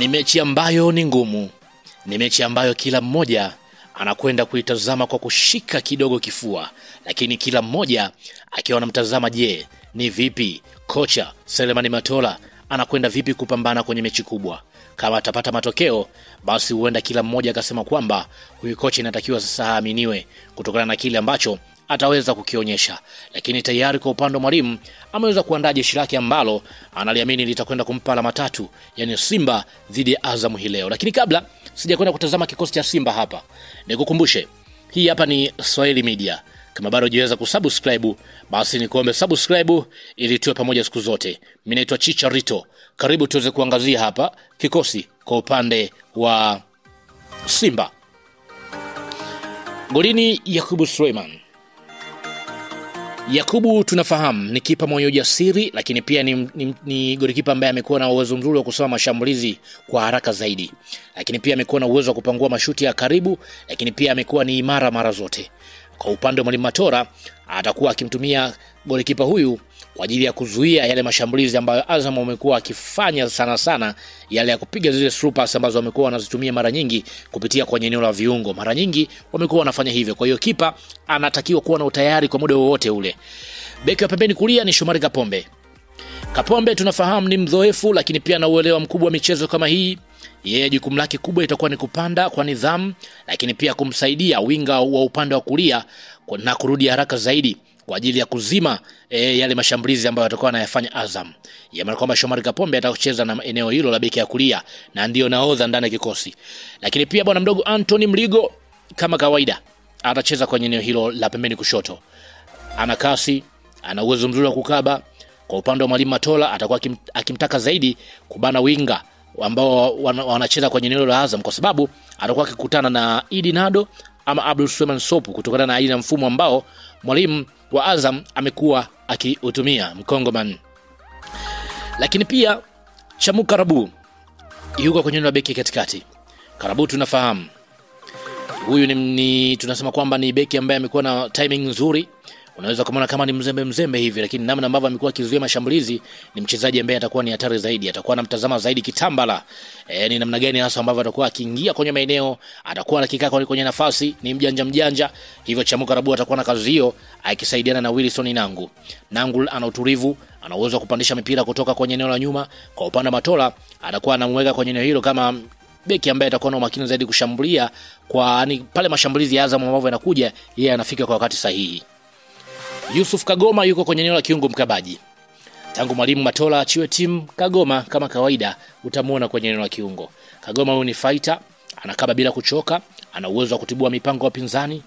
Ni mechi ambayo ni ngumu. Ni mechi ambayo kila mmoja anakwenda kuitazama kwa kushika kidogo kifua, lakini kila mmoja akiwa anamtazama, je, ni vipi kocha Selemani Matola anakwenda vipi kupambana kwenye mechi kubwa. Kama atapata matokeo, basi huenda kila mmoja akasema kwamba huyu kocha inatakiwa sasa aaminiwe kutokana na kile ambacho ataweza kukionyesha. Lakini tayari kwa upande wa mwalimu ameweza kuandaa jeshi lake ambalo analiamini litakwenda kumpa alama 3, yani Simba dhidi ya Azam hii leo. Lakini kabla sijakwenda kutazama kikosi cha Simba hapa, nikukumbushe hii hapa ni Swahili Media. Kama bado hujaweza kusubscribe, basi nikuombe subscribe ili tuwe pamoja siku zote. Mimi naitwa Chicharito. Karibu tuweze kuangazia hapa kikosi kwa upande wa Simba. Golini Yakubu Suleiman. Yakubu tunafahamu ni kipa mwenye ujasiri, lakini pia ni golikipa ambaye amekuwa na uwezo mzuri wa kusoma mashambulizi kwa haraka zaidi. Lakini pia amekuwa na uwezo wa kupangua mashuti ya karibu, lakini pia amekuwa ni imara mara zote. Kwa upande wa Mwalimu Matola atakuwa akimtumia golikipa huyu kwa ajili ya kuzuia yale mashambulizi ambayo Azam wamekuwa akifanya sana yale ya kupiga zile through pass ambazo wamekuwa wanazitumia mara nyingi kupitia kwenye eneo la viungo. Mara nyingi wamekuwa wanafanya hivyo. Kwa hiyo kipa anatakiwa kuwa na utayari kwa muda wowote ule. Beki wa pembeni kulia ni Shomari Kapombe. Kapombe tunafahamu ni mzoefu, lakini pia na uelewa mkubwa wa michezo kama hii. Yeye jukumu lake kubwa itakuwa ni kupanda kwa nidhamu, lakini pia kumsaidia winga wa upande wa kulia na kurudi haraka zaidi kwa ajili ya kuzima yale mashambulizi ambayo atakuwa anayafanya Azam. Yaani kwamba Shomari Kapombe atacheza na eneo hilo la beki ya kulia na ndio nahodha ndani ya kikosi. Lakini pia bwana mdogo Anthony Mligo kama kawaida atacheza kwenye eneo hilo la pembeni kushoto. Ana kasi, ana uwezo mzuri wa kukaba. Kwa upande wa Mwalimu Matola atakuwa akimtaka zaidi kubana winga ambao wanacheza kwenye eneo la Azam, kwa sababu atakuwa akikutana na Idi Nado ama Abdul Suleiman Sopu kutokana na aina mfumo ambao mwalimu wa Azam amekuwa akiutumia Mkongoman. Lakini pia Chamu Karabu yuko kwenye eneo la beki katikati. Karabu tunafahamu huyu ni tunasema kwamba ni beki ambaye amekuwa na timing nzuri. Unaweza kumuona kama ni mzembe hivi, lakini namna ambavyo amekuwa akizuia mashambulizi ni mchezaji ambaye atakuwa ni hatari zaidi. Atakuwa anamtazama zaidi Kitambala. Ni namna gani hasa ambavyo atakuwa akiingia kwenye maeneo, atakuwa anakikaa kwenye nafasi, ni mjanja. Hivyo Chamu Karabu atakuwa na kazi hiyo akisaidiana na Wilson Nangu. Nangu ana utulivu, ana uwezo wa kupandisha mipira kutoka kwenye eneo la nyuma. Kwa upande wa Matola atakuwa anamweka kwenye eneo hilo kama beki ambaye atakuwa na umakini zaidi kushambulia, kwani pale mashambulizi ya Azam ambavyo yanakuja, yeye anafika kwa wakati sahihi. Yusuf Kagoma yuko kwenye eneo la kiungo mkabaji. Tangu Mwalimu Matola achiwe timu, Kagoma kama kawaida utamuona kwenye eneo la kiungo. Kagoma huyu ni fighter, anakaba bila kuchoka, ana uwezo wa kutibua mipango ya pinzani.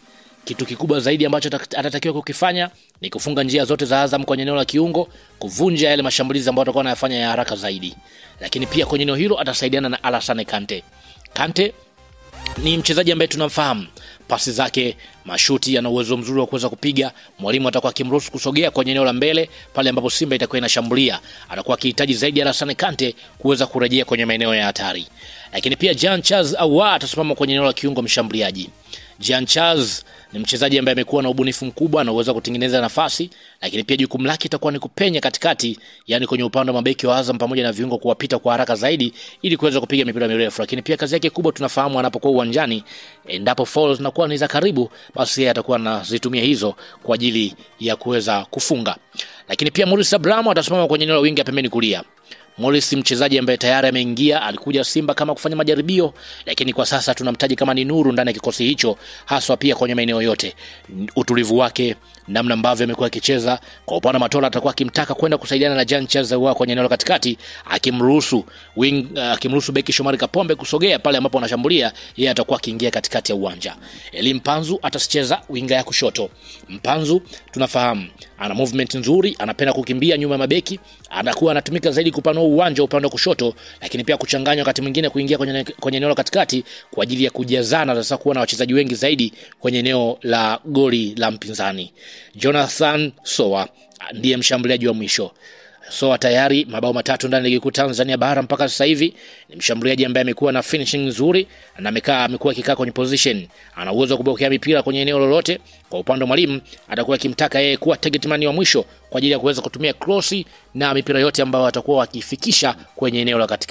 Kitu kikubwa zaidi ambacho atatakiwa kukifanya ni kufunga njia zote za Azam kwenye eneo la kiungo, kuvunja yale mashambulizi ambayo atakuwa anayafanya ya haraka zaidi. Lakini pia kwenye eneo hilo atasaidiana na Alassane Kante. Kante ni mchezaji ambaye tunamfahamu, pasi zake, mashuti, ana uwezo mzuri wa kuweza kupiga. Mwalimu atakuwa akimruhusu kusogea kwenye eneo la mbele pale ambapo Simba itakuwa inashambulia. Atakuwa akihitaji zaidi Alassane Kante kuweza kurejea kwenye maeneo ya hatari. Lakini pia Jean Charles Ahoua atasimama kwenye eneo la kiungo mshambuliaji. Jean Charles ni mchezaji ambaye amekuwa na ubunifu mkubwa na uwezo wa kutengeneza nafasi, lakini pia jukumu lake itakuwa ni kupenya katikati, yani kwenye upande wa mabeki wa Azam pamoja na viungo, kuwapita kwa haraka zaidi ili kuweza kupiga mipira mirefu. Lakini pia kazi yake kubwa tunafahamu anapokuwa uwanjani, endapo fouls zinakuwa ni za karibu, basi yeye atakuwa anazitumia hizo kwa ajili ya kuweza kufunga. Lakini pia Maurice Abraham atasimama kwenye eneo la wingi pembeni kulia. Maurice mchezaji ambaye tayari ameingia, alikuja Simba kama kufanya majaribio, lakini kwa sasa tunamtaji kama ni nuru ndani ya kikosi hicho, haswa pia kwenye maeneo yote. Utulivu wake, namna ambavyo amekuwa akicheza. Kwa upande wa Matola atakuwa akimtaka kwenda kusaidiana na Jean Charles Ahoua kwenye eneo la katikati, akimruhusu beki Shomari Kapombe kusogea pale ambapo anashambulia, yeye atakuwa akiingia katikati ya uwanja. Elim Panzu atacheza winga ya kushoto. Mpanzu tunafahamu ana movement nzuri, anapenda kukimbia nyuma ya mabeki, anakuwa anatumika zaidi kupanua uwanja upande wa kushoto, lakini pia kuchanganya wakati mwingine kuingia kwenye eneo la katikati kwa ajili ya kujazana sasa kuwa na wachezaji wengi zaidi kwenye eneo la goli la mpinzani. Jonathan Soa ndiye mshambuliaji wa mwisho. Soa tayari mabao 3 ndani ya ligi kuu Tanzania bara mpaka sasa hivi. Ni mshambuliaji ambaye amekuwa na finishing nzuri na amekuwa akikaa kwenye position. Ana uwezo wa kubokea mipira kwenye eneo lolote. Kwa upande wa mwalimu atakuwa akimtaka yeye kuwa target man wa mwisho kwa ajili ya kuweza kutumia cross na mipira yote ambayo atakuwa akifikisha kwenye eneo la katikati.